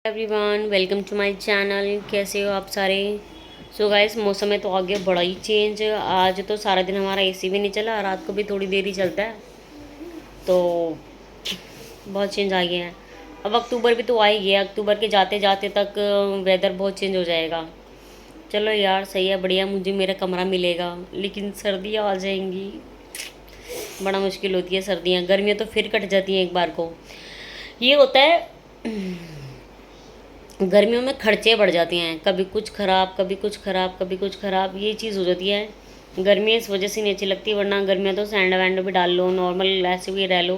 Everyone welcome to my channel. कैसे हो आप सारे। सो गाइस, मौसम में तो आ गया बड़ा ही चेंज। आज तो सारा दिन हमारा एसी भी नहीं चला, रात को भी थोड़ी देर ही चलता है, तो बहुत चेंज आ गया है। अब अक्टूबर भी तो आ ही गया, अक्टूबर के जाते जाते तक वेदर बहुत चेंज हो जाएगा। चलो यार, सही है, बढ़िया, मुझे मेरा कमरा मिलेगा, लेकिन सर्दियाँ आ जाएंगी, बड़ा मुश्किल होती है सर्दियाँ। गर्मियाँ तो फिर कट जाती हैं एक बार को। ये होता है, गर्मियों में खर्चे बढ़ जाते हैं, कभी कुछ ख़राब, कभी कुछ ख़राब, कभी कुछ ख़राब, ये चीज़ हो जाती है। गर्मियाँ इस वजह से नहीं अच्छी लगती, वरना गर्मियाँ तो सैंड वैंड भी डाल लो, नॉर्मल ऐसे भी रह लो,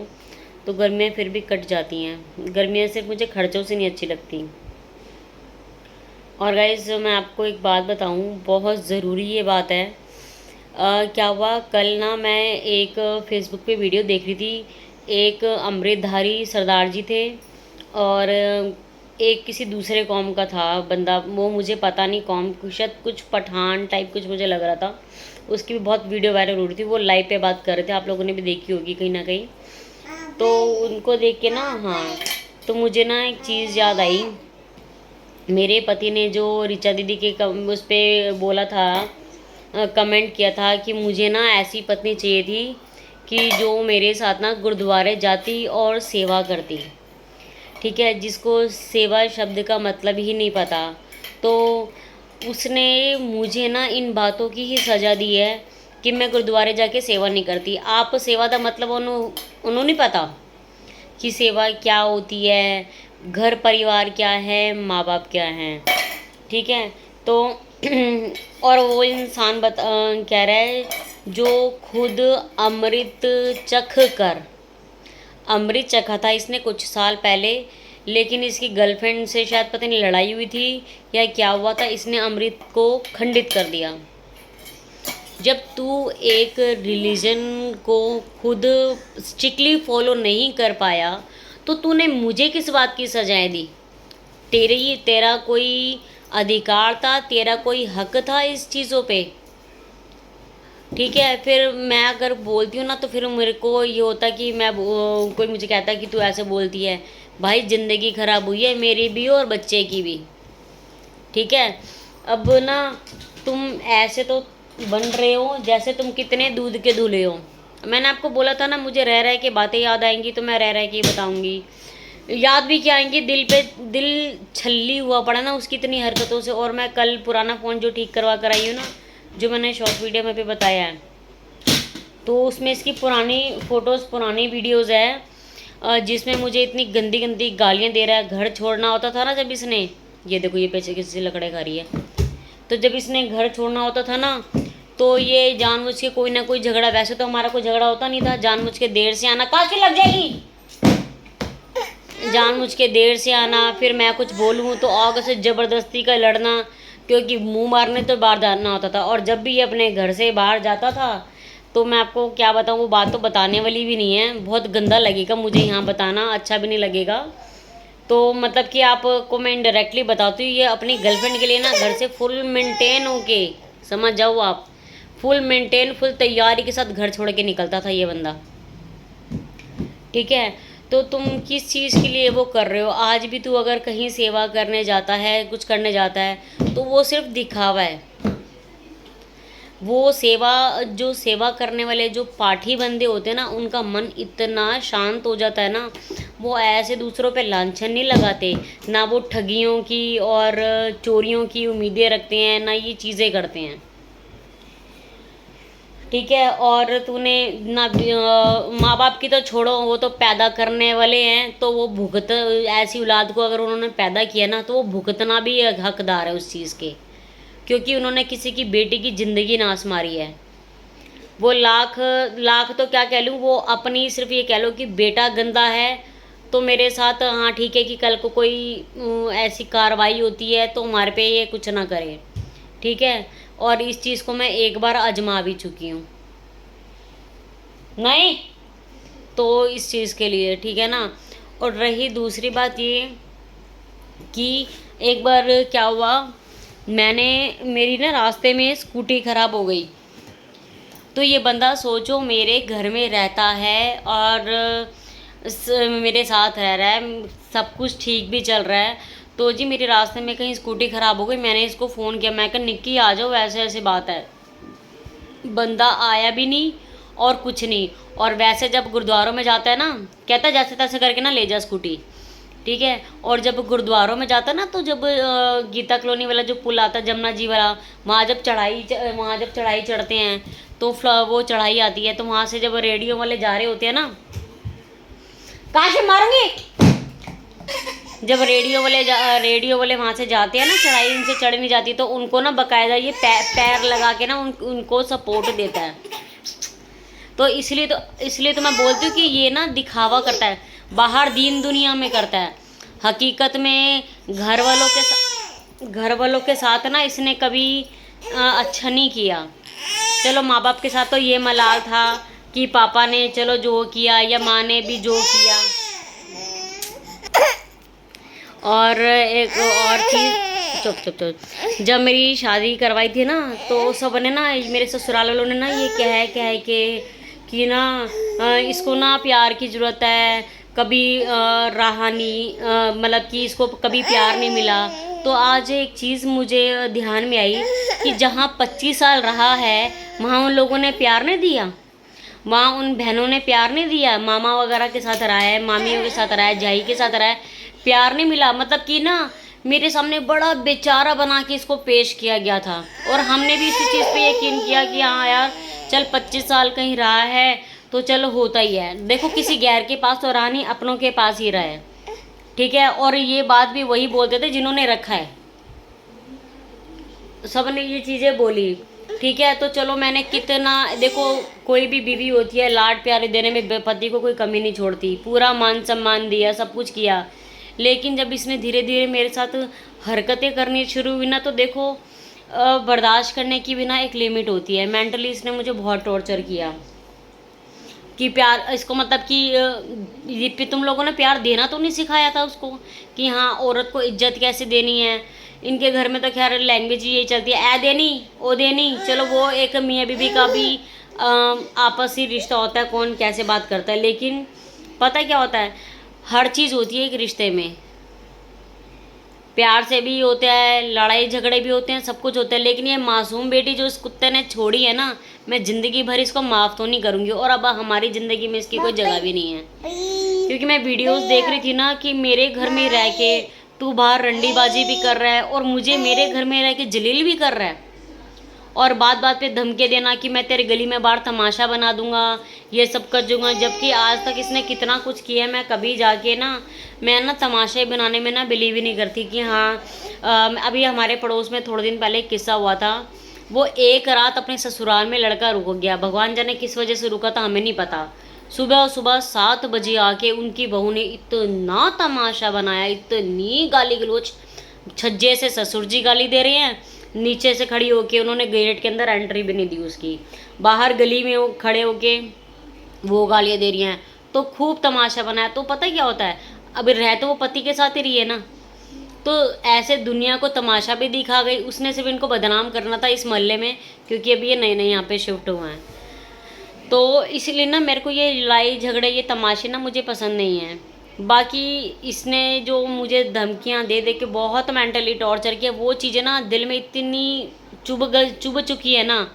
तो गर्मियाँ फिर भी कट जाती हैं। गर्मियाँ सिर्फ मुझे खर्चों से नहीं अच्छी लगती। और गाइस, मैं आपको एक बात बताऊँ, बहुत ज़रूरी ये बात है। क्या हुआ कल ना, मैं एक फेसबुक पे वीडियो देख रही थी। एक अमृतधारी सरदार जी थे, और एक किसी दूसरे कौम का था बंदा, वो मुझे पता नहीं कौम, शायद कुछ पठान टाइप कुछ मुझे लग रहा था। उसकी भी बहुत वीडियो वायरल हो रही थी, वो लाइव पे बात कर रहे थे, आप लोगों ने भी देखी होगी कहीं ना कहीं। तो उनको देख के ना, हाँ, तो मुझे ना एक चीज़ याद आई। मेरे पति ने जो ऋचा दीदी के उस पर बोला था, कमेंट किया था कि मुझे ना ऐसी पत्नी चाहिए थी कि जो मेरे साथ ना गुरुद्वारे जाती और सेवा करती। ठीक है, जिसको सेवा शब्द का मतलब ही नहीं पता, तो उसने मुझे ना इन बातों की ही सज़ा दी है कि मैं गुरुद्वारे जाके सेवा नहीं करती। आप सेवा का मतलब उन्होंने नहीं पता कि सेवा क्या होती है, घर परिवार क्या है, माँ बाप क्या हैं। ठीक है, तो और वो इंसान कह रहा है जो खुद अमृत चख कर, अमृत चखा था इसने कुछ साल पहले, लेकिन इसकी गर्लफ्रेंड से शायद पता नहीं लड़ाई हुई थी या क्या हुआ था, इसने अमृत को खंडित कर दिया। जब तू एक रिलीजन को खुद स्ट्रिक्टली फॉलो नहीं कर पाया, तो तूने मुझे किस बात की सजाएं दी। तेरा कोई अधिकार था, तेरा कोई हक था इस चीज़ों पे। ठीक है, फिर मैं अगर बोलती हूँ ना, तो फिर मेरे को ये होता कि कोई मुझे कहता कि तू ऐसे बोलती है। भाई, ज़िंदगी ख़राब हुई है मेरी भी और बच्चे की भी। ठीक है, अब ना तुम ऐसे तो बन रहे हो जैसे तुम कितने दूध के धुले हो। मैंने आपको बोला था ना, मुझे रह रह के बातें याद आएंगी, तो मैं रह रह के ही बताऊंगी। याद भी क्या आएंगी, दिल पे दिल छल्ली हुआ पड़ा ना उसकी इतनी हरकतों से। और मैं कल पुराना फ़ोन जो ठीक करवा कर आई हूँ ना, जो मैंने शॉर्ट वीडियो में भी बताया है, तो उसमें इसकी पुरानी फ़ोटोज़, पुरानी वीडियोज़ है, जिसमें मुझे इतनी गंदी गंदी गालियाँ दे रहा है। घर छोड़ना होता था ना जब इसने, ये देखो ये पीछे किसी से लकड़े खा रही है, तो जब इसने घर छोड़ना होता था ना, तो ये जानबूझ के कोई ना कोई झगड़ा, वैसे तो हमारा कोई झगड़ा होता नहीं था, जानबूझ के देर से आना, काफ़ी लग जाएगी, जानबूझ के देर से आना, फिर मैं कुछ बोलूँ तो आग से ज़बरदस्ती का लड़ना, क्योंकि मुंह मारने तो बाहर जाना होता था। और जब भी ये अपने घर से बाहर जाता था, तो मैं आपको क्या बताऊँ, वो बात तो बताने वाली भी नहीं है, बहुत गंदा लगेगा मुझे यहाँ बताना, अच्छा भी नहीं लगेगा। तो मतलब कि आपको मैं इनडायरेक्टली बताती हूँ, ये अपनी गर्लफ्रेंड के लिए ना घर से फुल मेंटेन होके, समझ जाओ आप, फुल मेंटेन, फुल तैयारी के साथ घर छोड़ के निकलता था ये बंदा। ठीक है, तो तुम किस चीज़ के लिए वो कर रहे हो। आज भी तू अगर कहीं सेवा करने जाता है, कुछ करने जाता है, तो वो सिर्फ दिखावा है। वो सेवा, जो सेवा करने वाले जो पाठी बंदे होते हैं ना, उनका मन इतना शांत हो जाता है ना, वो ऐसे दूसरों पे लांछन नहीं लगाते, ना वो ठगियों की और चोरियों की उम्मीदें रखते हैं, ना ये चीज़ें करते हैं। ठीक है, और तूने ना माँ बाप की तो छोड़ो, वो तो पैदा करने वाले हैं, तो वो भुगत, ऐसी औलाद को अगर उन्होंने पैदा किया ना, तो वो भुगतना भी हकदार है उस चीज़ के, क्योंकि उन्होंने किसी की बेटी की ज़िंदगी नाश मारी है। वो लाख लाख तो क्या कह लूँ, वो अपनी सिर्फ ये कह लो कि बेटा गंदा है, तो मेरे साथ, हाँ ठीक है, कि कल को कोई ऐसी कार्रवाई होती है तो हमारे पे ये कुछ ना करे। ठीक है, और इस चीज़ को मैं एक बार आजमा भी चुकी हूँ। नहीं, तो इस चीज़ के लिए, ठीक है ना। और रही दूसरी बात ये कि एक बार क्या हुआ, मेरी ना रास्ते में स्कूटी ख़राब हो गई। तो ये बंदा सोचो, मेरे घर में रहता है और मेरे साथ रह रहा है, सब कुछ ठीक भी चल रहा है, तो जी मेरे रास्ते में कहीं स्कूटी ख़राब हो गई, मैंने इसको फ़ोन किया, मैं कहा निक्की आ जाओ, ऐसे ऐसे बात है। बंदा आया भी नहीं और कुछ नहीं। और वैसे जब गुरुद्वारों में जाता है ना, कहता है जैसे तैसे करके ना ले जा स्कूटी, ठीक है। और जब गुरुद्वारों में जाता है ना, तो जब गीता कॉलोनी वाला जो पुल आता है जमुना जी वाला, वहाँ जब चढ़ाई चढ़ते हैं तो वो चढ़ाई आती है, तो वहाँ से जब रेडियो वाले जा रहे होते हैं ना, कहाँ से मारूंगी, जब रेडियो वाले वहाँ से जाते हैं ना, चढ़ाई इनसे चढ़ नहीं जाती, तो उनको ना बकायदा ये पैर लगा के ना उनको सपोर्ट देता है। तो इसलिए तो मैं बोलती हूँ कि ये ना दिखावा करता है, बाहर दीन दुनिया में करता है, हकीकत में घर वालों के साथ ना इसने कभी अच्छा नहीं किया। चलो माँ बाप के साथ तो ये मलाल था कि पापा ने चलो जो किया या माँ ने भी जो किया। और एक और चीज़, चुप चुप चुप, जब मेरी शादी करवाई थी ना, तो सब ने ना, मेरे ससुराल वालों ने ना ये कह के कि ना इसको ना प्यार की ज़रूरत है, कभी रहा नहीं, मतलब कि इसको कभी प्यार नहीं मिला। तो आज एक चीज़ मुझे ध्यान में आई कि जहाँ 25 साल रहा है वहाँ उन लोगों ने प्यार नहीं दिया, वहाँ उन बहनों ने प्यार नहीं दिया, मामा वगैरह के साथ रहा है, मामियों के साथ रहा है, झाई के साथ रहा है, प्यार नहीं मिला। मतलब कि ना मेरे सामने बड़ा बेचारा बना के इसको पेश किया गया था, और हमने भी इसी चीज़ पे यकीन किया कि हाँ यार चल 25 साल कहीं रहा है तो चलो होता ही है। देखो किसी गैर के पास तो रहा नहीं, अपनों के पास ही रहा है, ठीक है। और ये बात भी वही बोलते थे जिन्होंने रखा है, सब ने ये चीज़ें बोली, ठीक है। तो चलो मैंने कितना, देखो कोई भी बीवी होती है लाड प्यार देने में पति को कोई कमी नहीं छोड़ती, पूरा मान सम्मान दिया, सब कुछ किया। लेकिन जब इसने धीरे धीरे मेरे साथ हरकतें करनी शुरू हुई ना, तो देखो बर्दाश्त करने की भी ना एक लिमिट होती है। मेंटली इसने मुझे बहुत टॉर्चर किया कि प्यार, इसको मतलब कि ये तुम लोगों ने प्यार देना तो नहीं सिखाया था उसको कि हाँ औरत को इज्जत कैसे देनी है। इनके घर में तो खैर लैंग्वेज ये चलती है, ए देनी ओ देनी, चलो वो एक मियाँ बीवी का भी आपसी रिश्ता होता है, कौन कैसे बात करता है। लेकिन पता क्या होता है, हर चीज़ होती है एक रिश्ते में, प्यार से भी होता है, लड़ाई झगड़े भी होते हैं, सब कुछ होता है। लेकिन ये मासूम बेटी जो इस कुत्ते ने छोड़ी है ना, मैं ज़िंदगी भर इसको माफ़ तो नहीं करूँगी, और अब हमारी ज़िंदगी में इसकी कोई जगह भी नहीं है। क्योंकि मैं वीडियोस देख रही थी ना कि मेरे घर में रह के तू बाहर रंडीबाजी भी कर रहा है, और मुझे मेरे घर में रह के जलील भी कर रहा है, और बात बात पे धमके देना कि मैं तेरे गली में बाहर तमाशा बना दूंगा, ये सब कर दूंगा। जबकि आज तक इसने कितना कुछ किया है, मैं कभी जाके ना, मैं ना तमाशे बनाने में ना बिलीव ही नहीं करती कि हाँ। अभी हमारे पड़ोस में थोड़े दिन पहले एक किस्सा हुआ था, वो एक रात अपने ससुराल में लड़का रुक गया, भगवान जाने किस वजह से रुका था, हमें नहीं पता। सुबह सुबह 7 बजे आके उनकी बहू ने इतना तमाशा बनाया, इतनी गाली गलोच, छज्जे से ससुर जी गाली दे रहे हैं, नीचे से खड़ी होके उन्होंने गेट के अंदर एंट्री भी नहीं दी उसकी, बाहर गली में वो खड़े होके वो गालियाँ दे रही हैं। तो खूब तमाशा बनाया। तो पता क्या होता है, अब रह तो वो पति के साथ ही रही है ना, तो ऐसे दुनिया को तमाशा भी दिखा गई। उसने सिर्फ इनको बदनाम करना था इस मोहल्ले में, क्योंकि अभी ये नए नए यहाँ पे शिफ्ट हुए हैं। तो इसलिए ना मेरे को ये लड़ाई झगड़े, ये तमाशे ना मुझे पसंद नहीं हैं। बाकी इसने जो मुझे धमकियां दे दे के बहुत मेंटली टॉर्चर किया, वो चीज़ें ना दिल में इतनी चुभ चुकी है ना।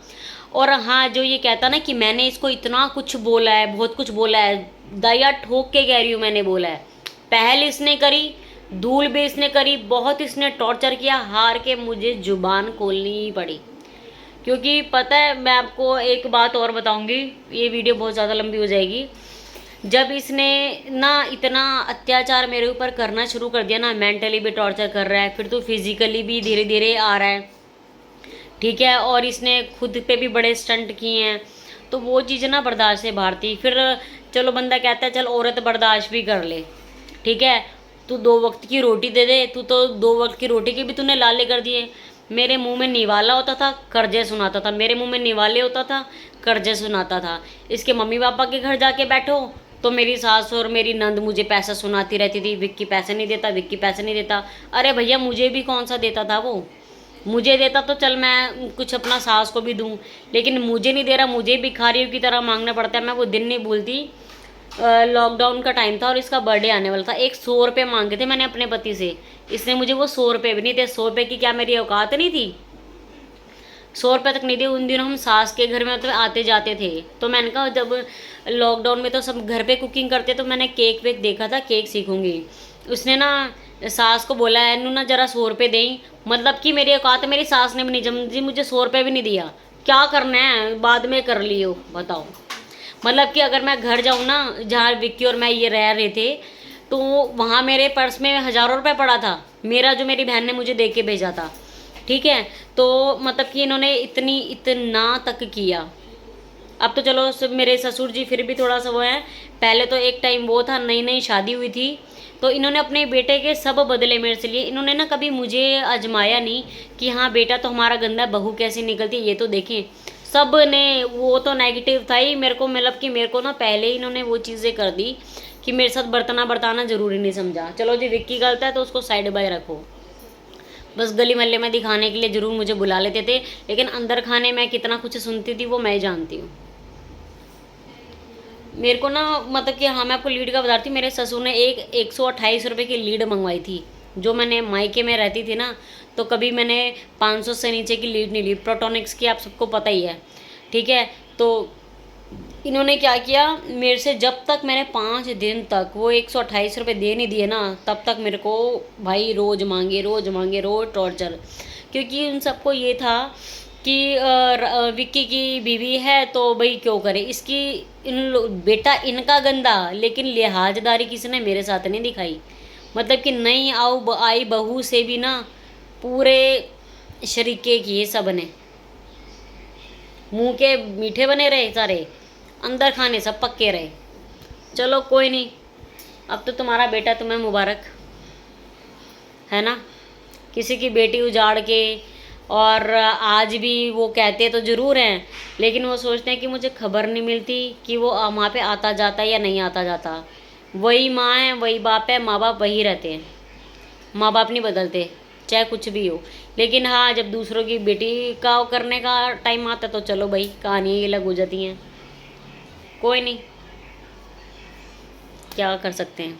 और हाँ, जो ये कहता ना कि मैंने इसको इतना कुछ बोला है, बहुत कुछ बोला है, दया ठोक के कह रही हूँ, मैंने बोला है। पहल इसने करी, धूल भी इसने करी, बहुत इसने टॉर्चर किया, हार के मुझे जुबान खोलनी ही पड़ी। क्योंकि पता है, मैं आपको एक बात और बताऊंगी, ये वीडियो बहुत ज़्यादा लंबी हो जाएगी। जब इसने ना इतना अत्याचार मेरे ऊपर करना शुरू कर दिया ना, मेंटली भी टॉर्चर कर रहा है, फिर तो फिजिकली भी धीरे धीरे आ रहा है, ठीक है। और इसने खुद पे भी बड़े स्टंट किए हैं, तो वो चीज़ें ना बर्दाश्त से बाहर थी। फिर चलो बंदा कहता है चल औरत बर्दाश्त भी कर ले, ठीक है, तू 2 वक्त की रोटी दे दे, तू तो 2 वक्त की रोटी के भी तूने लाले कर दिए। मेरे मुंह में निवाला होता था, कर्जे सुनाता था, मेरे मुंह में निवाले होता था, कर्जे सुनाता था। इसके मम्मी पापा के घर जाके बैठो तो मेरी सास और मेरी नंद मुझे पैसा सुनाती रहती थी, विक्की पैसे नहीं देता, विक्की पैसे नहीं देता। अरे भैया, मुझे भी कौन सा देता था वो, मुझे देता तो चल मैं कुछ अपना सास को भी दूं, लेकिन मुझे नहीं दे रहा, मुझे भिखारियों की तरह मांगना पड़ता है। मैं वो दिन नहीं भूलती, लॉकडाउन का टाइम था और इसका बर्थडे आने वाला था। 100 रुपये मांगे थे मैंने अपने पति से इसने मुझे वो 100 रुपये भी नहीं थे। 100 रुपये की क्या मेरी औकात नहीं थी? 100 रुपये तक नहीं थे। उन दिनों हम सास के घर में मतलब आते जाते थे, तो मैंने कहा जब लॉकडाउन में तो सब घर पे कुकिंग करते, तो मैंने केक वेक देखा था, केक सीखूंगी। उसने ना सास को बोला है नू ना जरा 100 रुपये दें, मतलब कि मेरी औकात है। मेरी सास ने भी नहीं जमती, मुझे 100 रुपये भी नहीं दिया। क्या करना है बाद में कर लियो, बताओ। मतलब कि अगर मैं घर जाऊँ ना, जहाँ विक्की और मैं ये रह रहे थे, तो वहाँ मेरे पर्स में हज़ारों रुपये पड़ा था, मेरा, जो मेरी बहन ने मुझे दे के भेजा था। ठीक है, तो मतलब कि इन्होंने इतना तक किया। अब तो चलो सब मेरे ससुर जी फिर भी थोड़ा सा वो है, पहले तो एक टाइम वो था, नई नई शादी हुई थी, तो इन्होंने अपने बेटे के सब बदले मेरे से लिए। इन्होंने ना कभी मुझे आजमाया नहीं कि हाँ बेटा तो हमारा गंदा, बहू कैसी निकलती है ये तो देखें। सब ने वो तो नेगेटिव था ही मेरे को, मतलब कि मेरे को ना पहले ही इन्होंने वो चीज़ें कर दी कि मेरे साथ बर्ताना ज़रूरी नहीं समझा। चलो जी विक्की गलत है तो उसको साइड बाय रखो, बस गली मोहल्ले में दिखाने के लिए ज़रूर मुझे बुला लेते थे, लेकिन अंदर खाने में कितना कुछ सुनती थी वो मैं जानती हूँ। मेरे को ना मतलब कि हाँ, मैं आपको लीड का बता रही थी। मेरे ससुर ने 128 रुपये की लीड मंगवाई थी। जो मैंने मायके में रहती थी ना, तो कभी मैंने 500 से नीचे की लीड नहीं ली। प्रोटोनिक्स की आप सबको पता ही है, ठीक है। तो इन्होंने क्या किया मेरे से, जब तक मैंने 5 दिन तक वो 128 रुपये दे नहीं दिए ना, तब तक मेरे को भाई रोज़ मांगे रोज़ टॉर्चर। क्योंकि उन सबको ये था कि विक्की की बीवी है तो भाई क्यों करे इसकी, बेटा इनका गंदा, लेकिन लिहाजदारी किसी ने मेरे साथ नहीं दिखाई। मतलब कि नहीं आई बहू से भी ना पूरे शरीके किए सब ने। मुंह के मीठे बने रहे सारे, अंदर खाने सब पक्के रहे। चलो कोई नहीं, अब तो तुम्हारा बेटा तुम्हें मुबारक, है ना। किसी की बेटी उजाड़ के, और आज भी वो कहते तो ज़रूर हैं, लेकिन वो सोचते हैं कि मुझे खबर नहीं मिलती कि वो वहाँ पे आता जाता या नहीं आता जाता। वही माँ है, वही बाप है, माँ बाप वही रहते हैं, माँ बाप नहीं बदलते चाहे कुछ भी हो। लेकिन हाँ, जब दूसरों की बेटी का करने का टाइम आता तो चलो भाई कहानियाँ ये अलग हो जाती हैं। कोई नहीं, क्या कर सकते हैं।